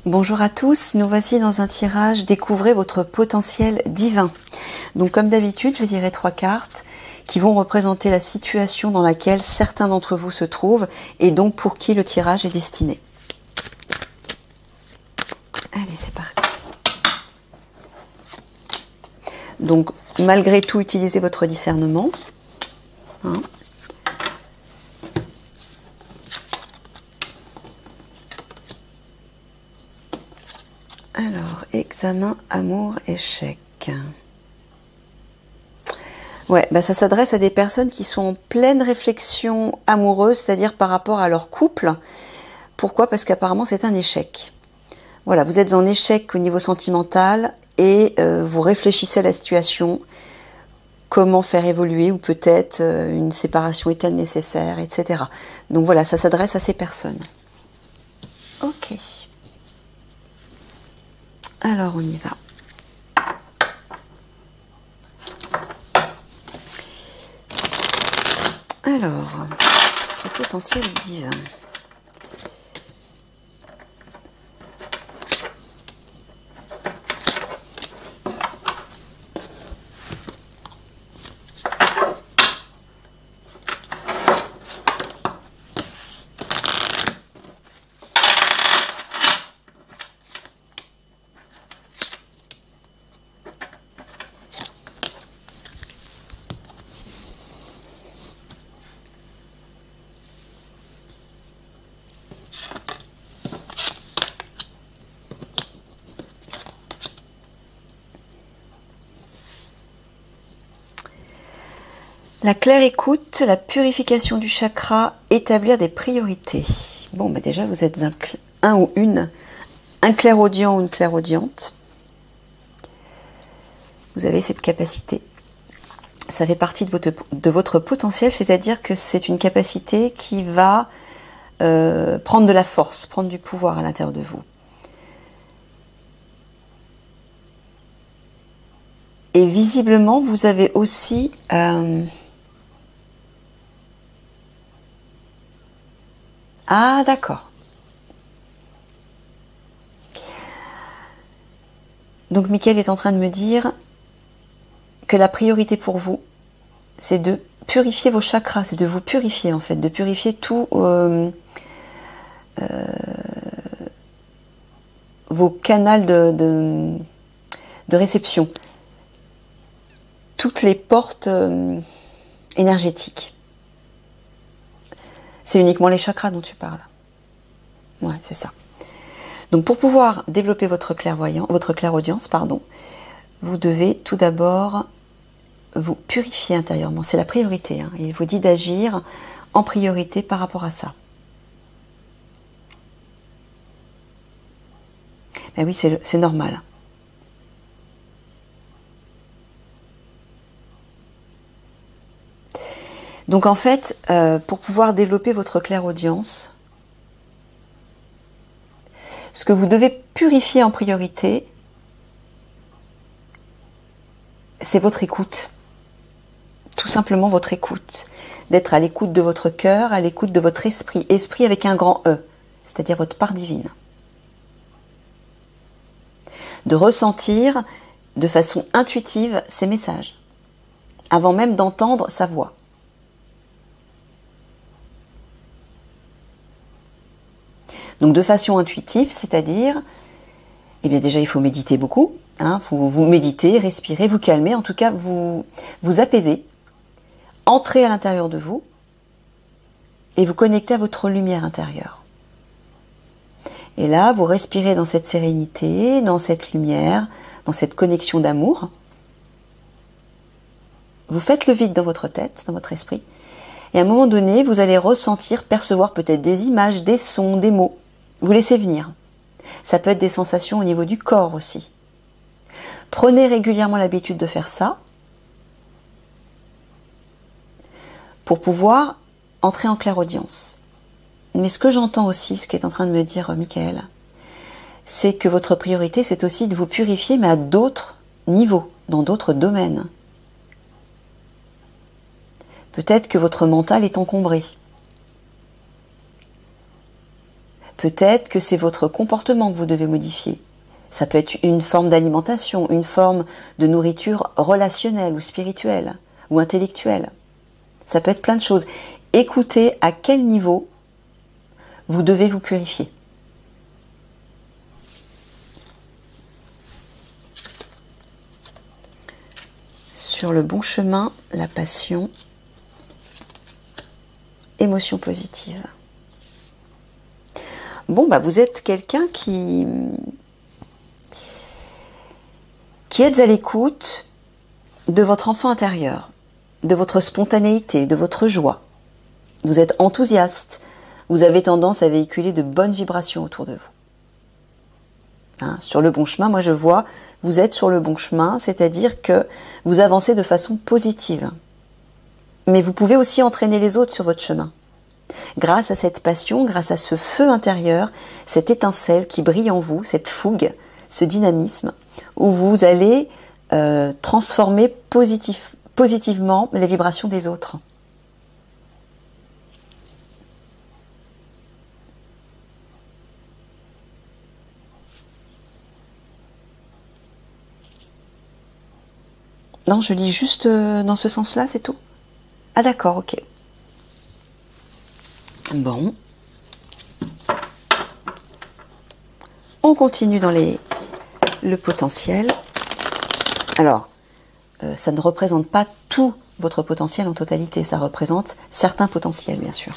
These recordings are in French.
Bonjour à tous, nous voici dans un tirage Découvrez votre potentiel divin. Donc comme d'habitude, je dirai 3 cartes qui vont représenter la situation dans laquelle certains d'entre vous se trouvent et donc pour qui le tirage est destiné. Allez, c'est parti. Donc malgré tout, utilisez votre discernement. Hein. Alors, examen, amour, échec. Ouais, bah ça s'adresse à des personnes qui sont en pleine réflexion amoureuse, c'est-à-dire par rapport à leur couple. Pourquoi? Parce qu'apparemment c'est un échec. Voilà, vous êtes en échec au niveau sentimental et vous réfléchissez à la situation, comment faire évoluer ou peut-être une séparation est-elle nécessaire, etc. Donc voilà, ça s'adresse à ces personnes. Ok. Alors on y va. Alors, le potentiel divin. La claire écoute, la purification du chakra, établir des priorités. Bon, bah déjà, vous êtes un ou un clairaudient ou une clairaudiente. Vous avez cette capacité. Ça fait partie de votre potentiel, c'est-à-dire que c'est une capacité qui va prendre de la force, prendre du pouvoir à l'intérieur de vous. Et visiblement, vous avez aussi... Ah, d'accord. Donc, Mickaël est en train de me dire que la priorité pour vous, c'est de purifier vos chakras, c'est de vous purifier en fait, de purifier tout vos canaux de réception, toutes les portes énergétiques. C'est uniquement les chakras dont tu parles. Ouais, c'est ça. Donc pour pouvoir développer votre clairaudience, vous devez tout d'abord vous purifier intérieurement. C'est la priorité. Hein. Il vous dit d'agir en priorité par rapport à ça. Mais oui, c'est normal. Donc en fait, pour pouvoir développer votre clairaudience, ce que vous devez purifier en priorité, c'est votre écoute. Tout simplement votre écoute. D'être à l'écoute de votre cœur, à l'écoute de votre esprit. Esprit avec un grand E, c'est-à-dire votre part divine. De ressentir de façon intuitive ces messages, avant même d'entendre sa voix. Donc de façon intuitive, c'est-à-dire, eh bien déjà il faut méditer beaucoup, hein, vous méditez, respirez, vous calmez, en tout cas vous apaisez, entrez à l'intérieur de vous et vous connectez à votre lumière intérieure. Et là, vous respirez dans cette sérénité, dans cette lumière, dans cette connexion d'amour. Vous faites le vide dans votre tête, dans votre esprit, et à un moment donné, vous allez ressentir, percevoir peut-être des images, des sons, des mots. Vous laissez venir. Ça peut être des sensations au niveau du corps aussi. Prenez régulièrement l'habitude de faire ça pour pouvoir entrer en clairaudience. Mais ce que j'entends aussi, ce qu'est en train de me dire Mickaël, c'est que votre priorité, c'est aussi de vous purifier, mais à d'autres niveaux, dans d'autres domaines. Peut-être que votre mental est encombré. Peut-être que c'est votre comportement que vous devez modifier. Ça peut être une forme d'alimentation, une forme de nourriture relationnelle ou spirituelle ou intellectuelle. Ça peut être plein de choses. Écoutez à quel niveau vous devez vous purifier. Sur le bon chemin, la passion, émotion positive. Bon, bah vous êtes quelqu'un qui êtes à l'écoute de votre enfant intérieur, de votre spontanéité, de votre joie. Vous êtes enthousiaste, vous avez tendance à véhiculer de bonnes vibrations autour de vous. Hein, sur le bon chemin, moi je vois, vous êtes sur le bon chemin, c'est-à-dire que vous avancez de façon positive. Mais vous pouvez aussi entraîner les autres sur votre chemin. Grâce à cette passion, grâce à ce feu intérieur, cette étincelle qui brille en vous, cette fougue, ce dynamisme, où vous allez transformer positivement les vibrations des autres. Non, je lis juste dans ce sens-là, c'est tout? Ah d'accord, ok. Bon. On continue dans le potentiel. Alors, ça ne représente pas tout votre potentiel en totalité, ça représente certains potentiels, bien sûr.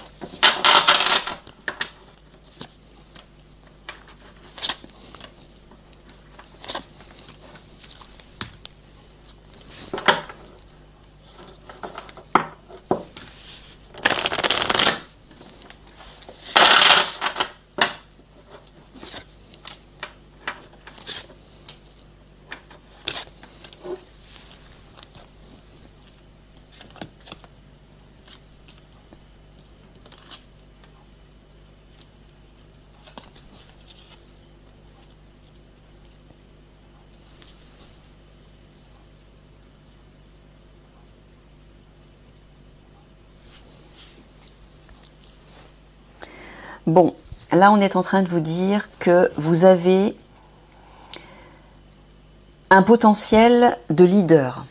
Bon, là on est en train de vous dire que vous avez un potentiel de leader.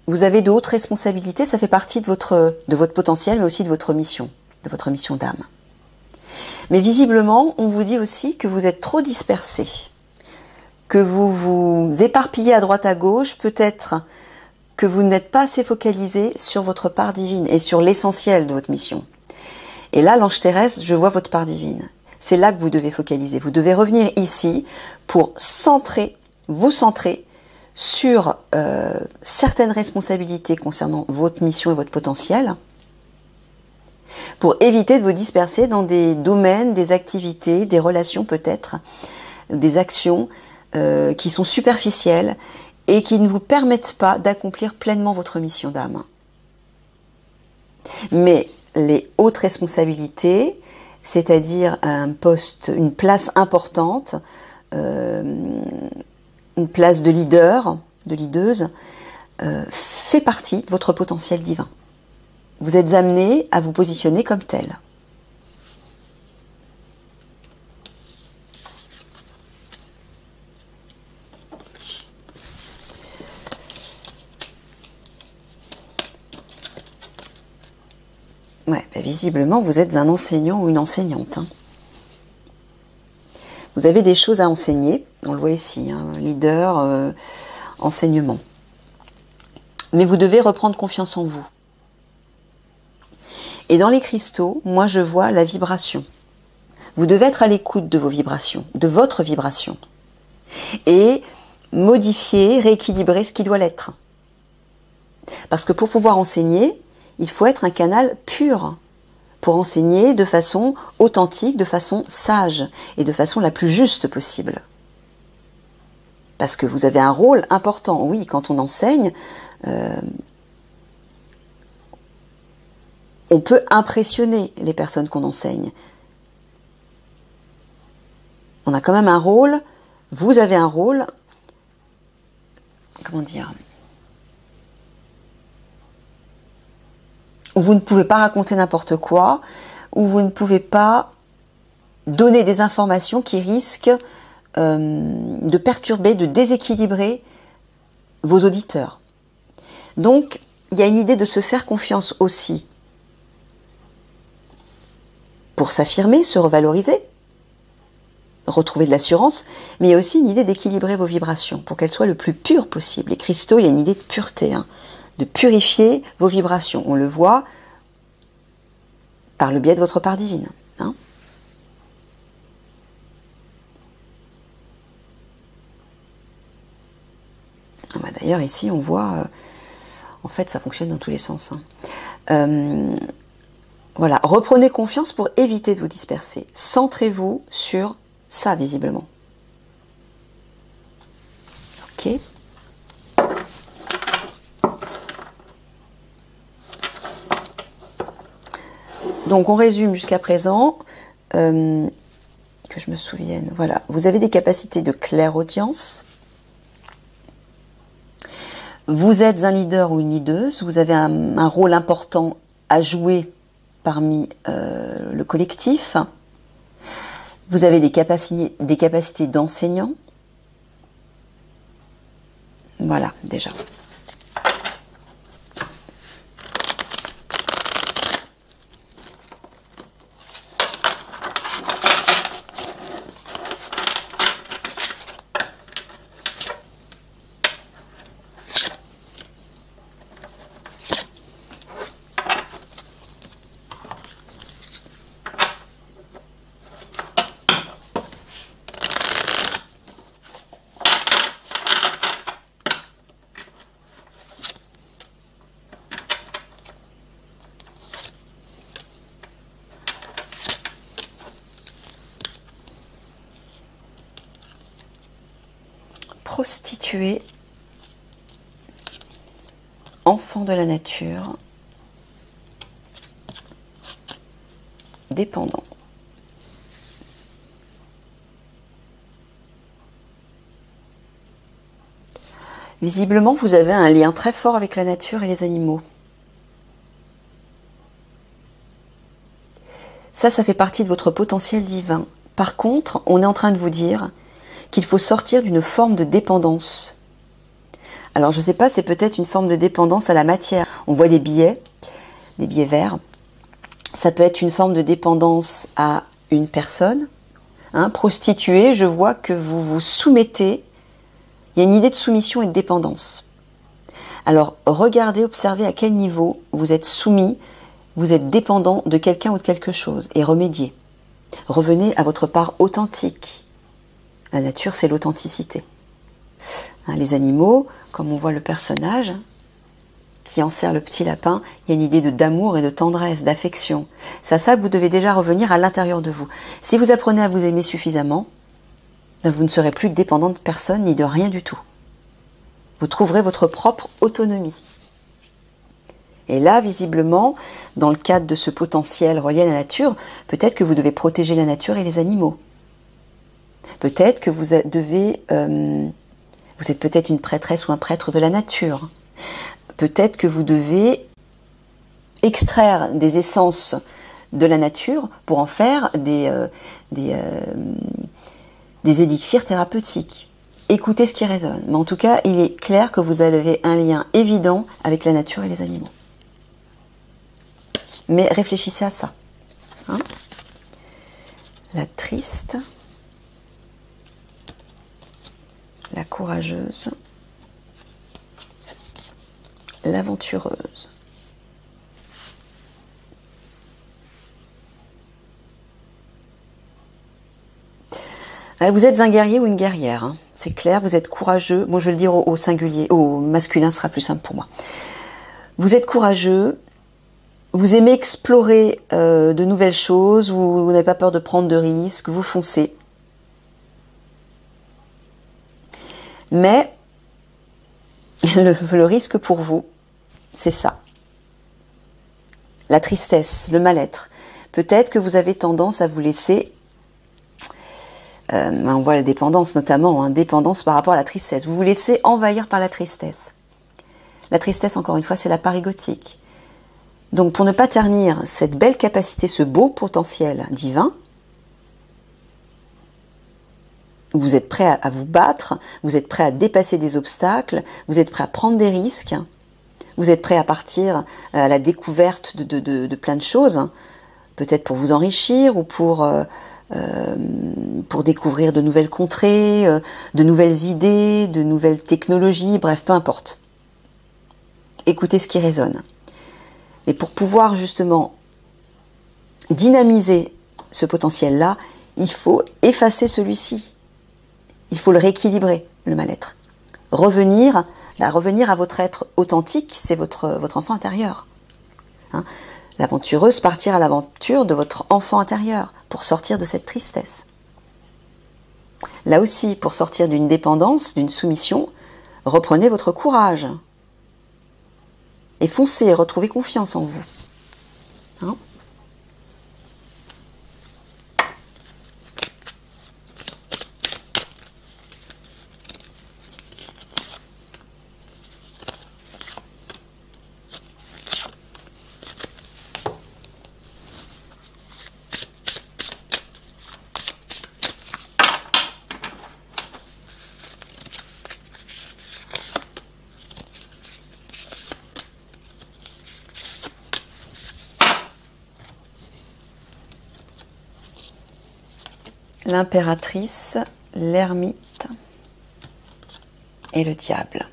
Vous avez de hautes responsabilités, ça fait partie de votre potentiel, mais aussi de votre mission d'âme. Mais visiblement, on vous dit aussi que vous êtes trop dispersé, que vous vous éparpillez à droite à gauche, peut-être que vous n'êtes pas assez focalisé sur votre part divine et sur l'essentiel de votre mission. Et là, l'ange terrestre, je vois votre part divine. C'est là que vous devez focaliser. Vous devez revenir ici pour vous centrer sur certaines responsabilités concernant votre mission et votre potentiel, pour éviter de vous disperser dans des domaines, des activités, des relations peut-être, des actions qui sont superficielles et qui ne vous permettent pas d'accomplir pleinement votre mission d'âme. Mais les hautes responsabilités, c'est-à-dire un poste, une place importante, une place de leader, de leaduse, fait partie de votre potentiel divin. Vous êtes amené à vous positionner comme tel. Ouais, bah visiblement, vous êtes un enseignant ou une enseignante. Hein. Vous avez des choses à enseigner, on le voit ici, hein, leader, enseignement. Mais vous devez reprendre confiance en vous. Et dans les cristaux, moi je vois la vibration. Vous devez être à l'écoute de vos vibrations, de votre vibration. Et modifier, rééquilibrer ce qui doit l'être. Parce que pour pouvoir enseigner, il faut être un canal pur pour enseigner de façon authentique, de façon sage et de façon la plus juste possible. Parce que vous avez un rôle important. Oui, quand on enseigne, on peut impressionner les personnes qu'on enseigne. On a quand même un rôle, vous avez un rôle, comment dire, où vous ne pouvez pas raconter n'importe quoi, où vous ne pouvez pas donner des informations qui risquent de perturber, de déséquilibrer vos auditeurs. Donc, il y a une idée de se faire confiance aussi pour s'affirmer, se revaloriser, retrouver de l'assurance, mais il y a aussi une idée d'équilibrer vos vibrations pour qu'elles soient le plus pures possible. Les cristaux, il y a une idée de pureté, hein, de purifier vos vibrations. On le voit par le biais de votre part divine. Hein. Ah bah d'ailleurs, ici, on voit... en fait, ça fonctionne dans tous les sens. Hein. Voilà, reprenez confiance pour éviter de vous disperser. Centrez-vous sur ça, visiblement. Ok. Donc, on résume jusqu'à présent. Que je me souvienne. Voilà, vous avez des capacités de clairaudience. Vous êtes un leader ou une leaduse. Vous avez un rôle important à jouer parmi le collectif. Vous avez des capacités d'enseignant. Voilà, déjà. Prostituée, enfant de la nature, dépendant. Visiblement, vous avez un lien très fort avec la nature et les animaux. Ça fait partie de votre potentiel divin. Par contre, on est en train de vous dire qu'il faut sortir d'une forme de dépendance. Alors, je ne sais pas, c'est peut-être une forme de dépendance à la matière. On voit des billets verts. Ça peut être une forme de dépendance à une personne. Hein, prostituée, je vois que vous vous soumettez. Il y a une idée de soumission et de dépendance. Alors, regardez, observez à quel niveau vous êtes soumis, vous êtes dépendant de quelqu'un ou de quelque chose, et remédiez. Revenez à votre part authentique. La nature, c'est l'authenticité. Hein, les animaux, comme on voit le personnage qui enserre le petit lapin, il y a une idée d'amour et de tendresse, d'affection. C'est à ça que vous devez déjà revenir à l'intérieur de vous. Si vous apprenez à vous aimer suffisamment, ben vous ne serez plus dépendant de personne ni de rien du tout. Vous trouverez votre propre autonomie. Et là, visiblement, dans le cadre de ce potentiel relié à la nature, peut-être que vous devez protéger la nature et les animaux. Peut-être que vous êtes peut-être une prêtresse ou un prêtre de la nature. Peut-être que vous devez extraire des essences de la nature pour en faire des élixirs thérapeutiques. Écoutez ce qui résonne. Mais en tout cas, il est clair que vous avez un lien évident avec la nature et les animaux. Mais réfléchissez à ça. Hein? La triste, la courageuse, l'aventureuse. Vous êtes un guerrier ou une guerrière, hein. C'est clair, vous êtes courageux. Bon, je vais le dire au singulier, au masculin, ce sera plus simple pour moi. Vous êtes courageux, vous aimez explorer de nouvelles choses, vous n'avez pas peur de prendre de risques, vous foncez. Mais le risque pour vous, c'est ça. La tristesse, le mal-être. Peut-être que vous avez tendance à vous laisser... on voit la dépendance notamment, hein, dépendance par rapport à la tristesse. Vous vous laissez envahir par la tristesse. La tristesse, encore une fois, c'est la part égotique. Donc, pour ne pas ternir cette belle capacité, ce beau potentiel divin, Vous êtes prêt à vous battre, vous êtes prêt à dépasser des obstacles, vous êtes prêt à prendre des risques, vous êtes prêt à partir à la découverte de plein de choses, peut-être pour vous enrichir ou pour découvrir de nouvelles contrées, de nouvelles idées, de nouvelles technologies, bref, peu importe. Écoutez ce qui résonne. Mais pour pouvoir justement dynamiser ce potentiel-là, il faut effacer celui-ci. Il faut le rééquilibrer, le mal-être. Revenir à votre être authentique, c'est votre enfant intérieur. Hein, l'aventureuse, partir à l'aventure de votre enfant intérieur pour sortir de cette tristesse. Là aussi, pour sortir d'une dépendance, d'une soumission, reprenez votre courage. Et foncez, retrouvez confiance en vous. Hein? L'impératrice, l'ermite et le diable.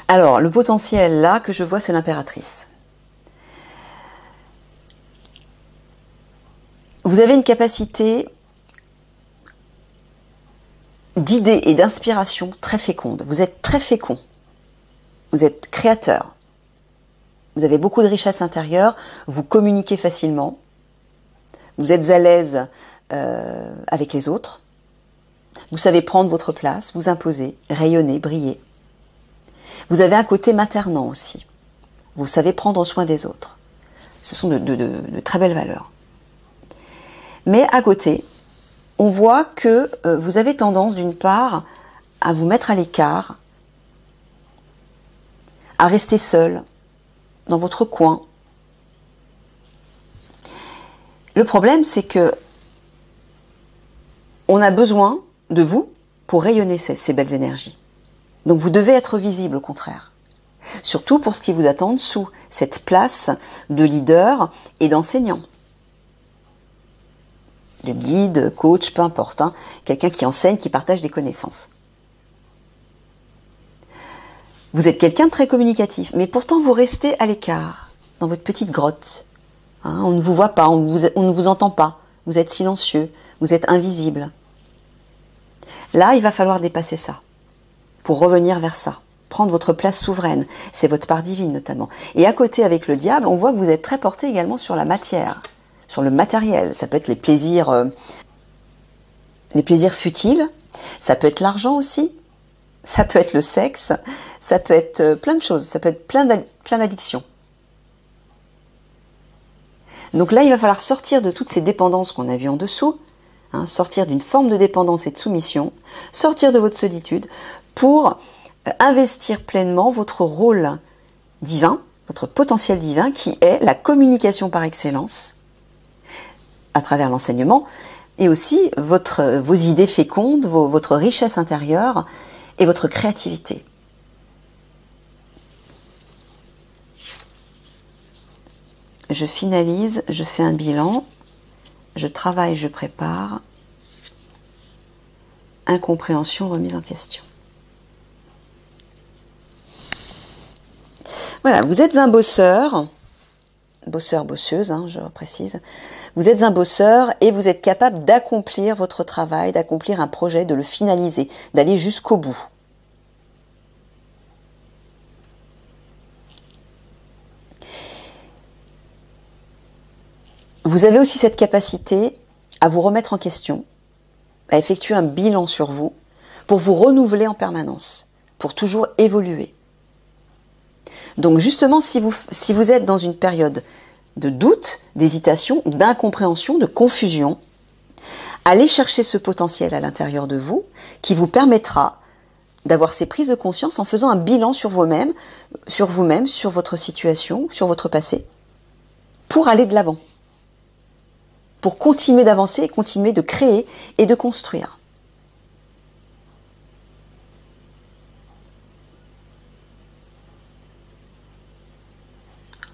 Alors, le potentiel là que je vois, c'est l'impératrice. Vous avez une capacité d'idées et d'inspiration très féconde. Vous êtes très fécond. Vous êtes créateur. Vous avez beaucoup de richesse intérieure. Vous communiquez facilement. Vous êtes à l'aise avec les autres. Vous savez prendre votre place, vous imposer, rayonner, briller. Vous avez un côté maternant aussi. Vous savez prendre soin des autres. Ce sont de très belles valeurs. Mais à côté, on voit que vous avez tendance, d'une part, à vous mettre à l'écart, à rester seul, dans votre coin. Le problème, c'est que on a besoin de vous pour rayonner ces belles énergies. Donc vous devez être visible, au contraire. Surtout pour ce qui vous attend en dessous, cette place de leader et d'enseignant. De guide, coach, peu importe, hein, quelqu'un qui enseigne, qui partage des connaissances. Vous êtes quelqu'un de très communicatif, mais pourtant vous restez à l'écart, dans votre petite grotte. Hein, on ne vous voit pas, on ne vous entend pas, vous êtes silencieux, vous êtes invisible. Là, il va falloir dépasser ça, pour revenir vers ça, prendre votre place souveraine, c'est votre part divine notamment. Et à côté, avec le diable, on voit que vous êtes très porté également sur la matière, sur le matériel. Ça peut être les plaisirs futiles, ça peut être l'argent aussi, ça peut être le sexe, ça peut être plein de choses, ça peut être plein d'addictions. Donc là, il va falloir sortir de toutes ces dépendances qu'on a vues en dessous, hein, sortir d'une forme de dépendance et de soumission, sortir de votre solitude pour investir pleinement votre rôle divin, votre potentiel divin qui est la communication par excellence, à travers l'enseignement, et aussi vos idées fécondes, votre richesse intérieure et votre créativité. Je finalise, je fais un bilan, je travaille, je prépare, incompréhension, remise en question. Voilà, vous êtes un bosseur, bosseuse, hein, je précise. Vous êtes un bosseur et vous êtes capable d'accomplir votre travail, d'accomplir un projet, de le finaliser, d'aller jusqu'au bout. Vous avez aussi cette capacité à vous remettre en question, à effectuer un bilan sur vous, pour vous renouveler en permanence, pour toujours évoluer. Donc justement, si vous êtes dans une période de doute, d'hésitation, d'incompréhension, de confusion, allez chercher ce potentiel à l'intérieur de vous qui vous permettra d'avoir ces prises de conscience en faisant un bilan sur vous-même, sur votre situation, sur votre passé, pour aller de l'avant, pour continuer d'avancer et continuer de créer et de construire.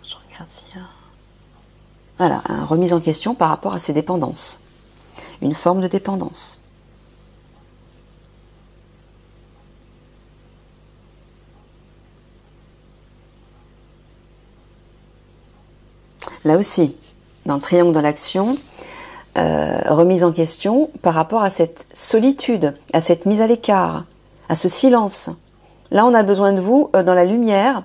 Je regarde s'il y a... Voilà, une remise en question par rapport à ces dépendances. Une forme de dépendance. Là aussi, dans le triangle de l'action, remise en question par rapport à cette solitude, à cette mise à l'écart, à ce silence. Là, on a besoin de vous dans la lumière.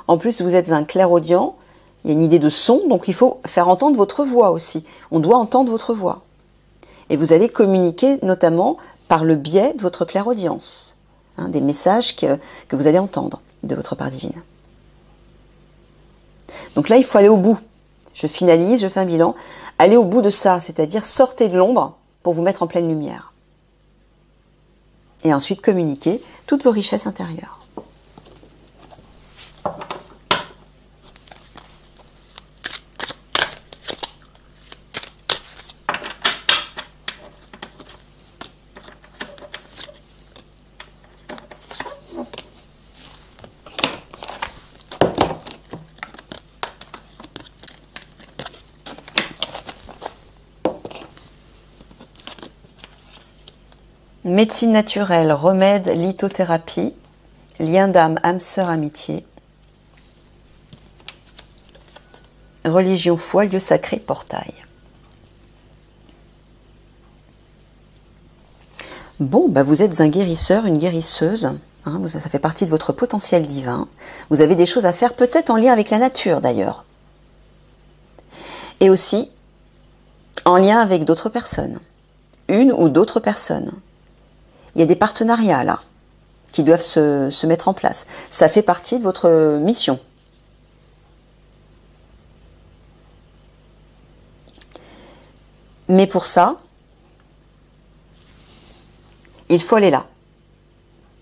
En plus, vous êtes un clairaudient. Il y a une idée de son, donc il faut faire entendre votre voix aussi. On doit entendre votre voix. Et vous allez communiquer notamment par le biais de votre clairaudience, hein, des messages que vous allez entendre de votre part divine. Donc là, il faut aller au bout. Je finalise, je fais un bilan. Allez au bout de ça, c'est-à-dire sortez de l'ombre pour vous mettre en pleine lumière. Et ensuite communiquer toutes vos richesses intérieures. Médecine naturelle, remède, lithothérapie, lien d'âme, âme sœur, amitié, religion, foi, lieu sacré, portail. Bon, bah vous êtes un guérisseur, une guérisseuse, hein, ça fait partie de votre potentiel divin. Vous avez des choses à faire, peut-être en lien avec la nature d'ailleurs. Et aussi en lien avec d'autres personnes, une ou d'autres personnes. Il y a des partenariats là, qui doivent se mettre en place. Ça fait partie de votre mission. Mais pour ça, il faut aller là.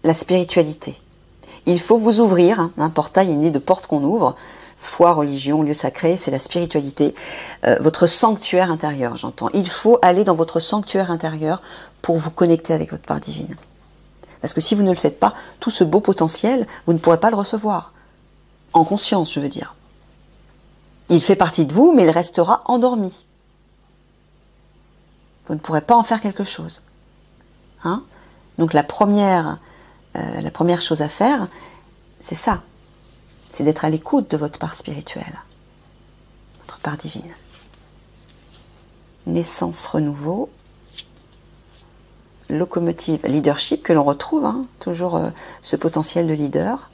La spiritualité. Il faut vous ouvrir. Un portail est né de porte qu'on ouvre. Foi, religion, lieu sacré, c'est la spiritualité. Votre sanctuaire intérieur, j'entends. Il faut aller dans votre sanctuaire intérieur pour vous connecter avec votre part divine. Parce que si vous ne le faites pas, tout ce beau potentiel, vous ne pourrez pas le recevoir. En conscience, je veux dire. Il fait partie de vous, mais il restera endormi. Vous ne pourrez pas en faire quelque chose. Hein? Donc la première chose à faire, c'est ça. C'est d'être à l'écoute de votre part spirituelle. Votre part divine. Naissance, renouveau. Locomotive, leadership que l'on retrouve, hein, toujours ce potentiel de leader.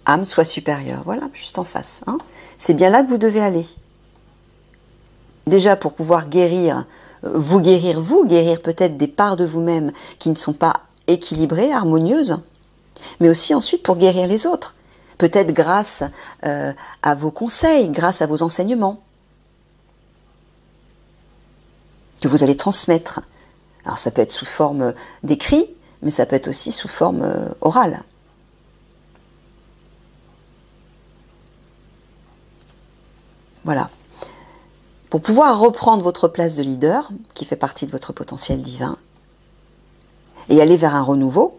Âme, soi supérieur. Voilà, juste en face. Hein. C'est bien là que vous devez aller. Déjà pour pouvoir guérir peut-être des parts de vous-même qui ne sont pas équilibrées, harmonieuses, mais aussi ensuite pour guérir les autres. Peut-être grâce à vos conseils, grâce à vos enseignements que vous allez transmettre. Alors ça peut être sous forme d'écrit, mais ça peut être aussi sous forme orale. Voilà. Pour pouvoir reprendre votre place de leader, qui fait partie de votre potentiel divin, et aller vers un renouveau,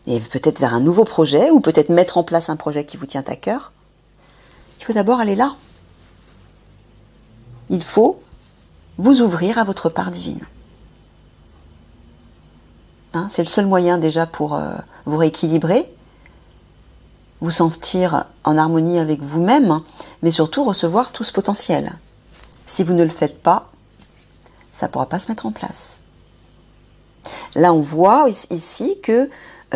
et peut-être vers un nouveau projet, ou peut-être mettre en place un projet qui vous tient à cœur, il faut d'abord aller là. Il faut vous ouvrir à votre part divine. Hein, c'est le seul moyen déjà pour vous rééquilibrer, vous sentir en harmonie avec vous-même, mais surtout recevoir tout ce potentiel. Si vous ne le faites pas, ça ne pourra pas se mettre en place. Là, on voit ici que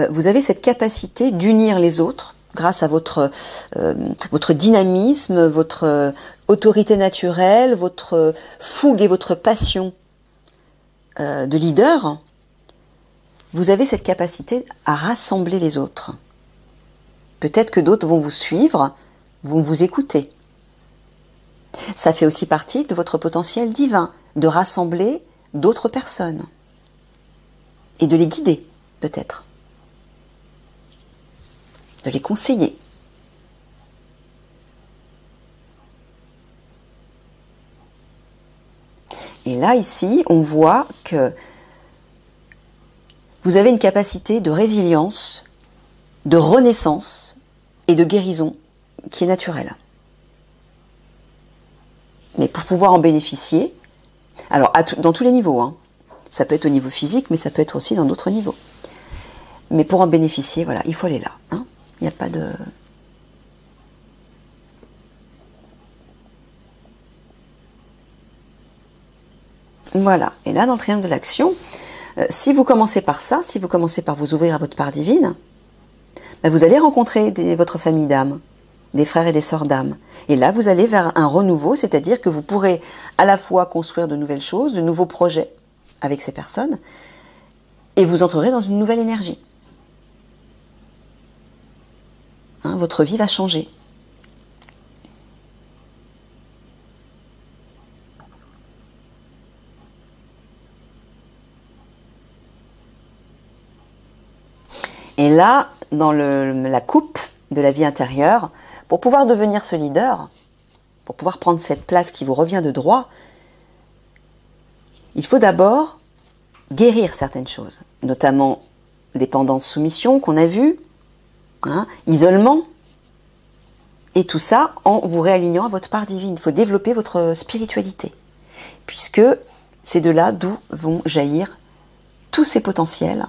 vous avez cette capacité d'unir les autres grâce à votre dynamisme, votre autorité naturelle, votre fougue et votre passion de leader. Vous avez cette capacité à rassembler les autres. Peut-être que d'autres vont vous suivre, vont vous écouter. Ça fait aussi partie de votre potentiel divin, de rassembler d'autres personnes. Et de les guider, peut-être. de les conseiller. Et là, ici, on voit que vous avez une capacité de résilience, de renaissance et de guérison qui est naturelle. Mais pour pouvoir en bénéficier, alors dans tous les niveaux, hein, ça peut être au niveau physique, mais ça peut être aussi dans d'autres niveaux. Mais pour en bénéficier, voilà, il faut aller là. Hein. Il n'y a pas de... Voilà, et là, dans le triangle de l'action, si vous commencez par ça, si vous commencez par vous ouvrir à votre part divine, ben vous allez rencontrer votre famille d'âme, des frères et des sœurs d'âme. Et là, vous allez vers un renouveau, c'est-à-dire que vous pourrez à la fois construire de nouvelles choses, de nouveaux projets avec ces personnes, et vous entrerez dans une nouvelle énergie. Hein, votre vie va changer. Et là, dans la coupe de la vie intérieure, pour pouvoir devenir ce leader, pour pouvoir prendre cette place qui vous revient de droit, il faut d'abord guérir certaines choses, notamment dépendance, soumission qu'on a vu, hein, isolement, et tout ça en vous réalignant à votre part divine. Il faut développer votre spiritualité, puisque c'est de là d'où vont jaillir tous ces potentiels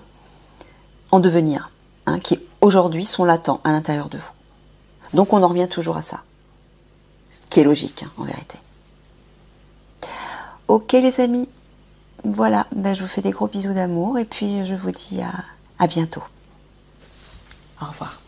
en devenir, hein, qui aujourd'hui sont latents à l'intérieur de vous. Donc on en revient toujours à ça, ce qui est logique, hein, en vérité. Ok les amis, voilà, ben, je vous fais des gros bisous d'amour et puis je vous dis à bientôt. Au revoir.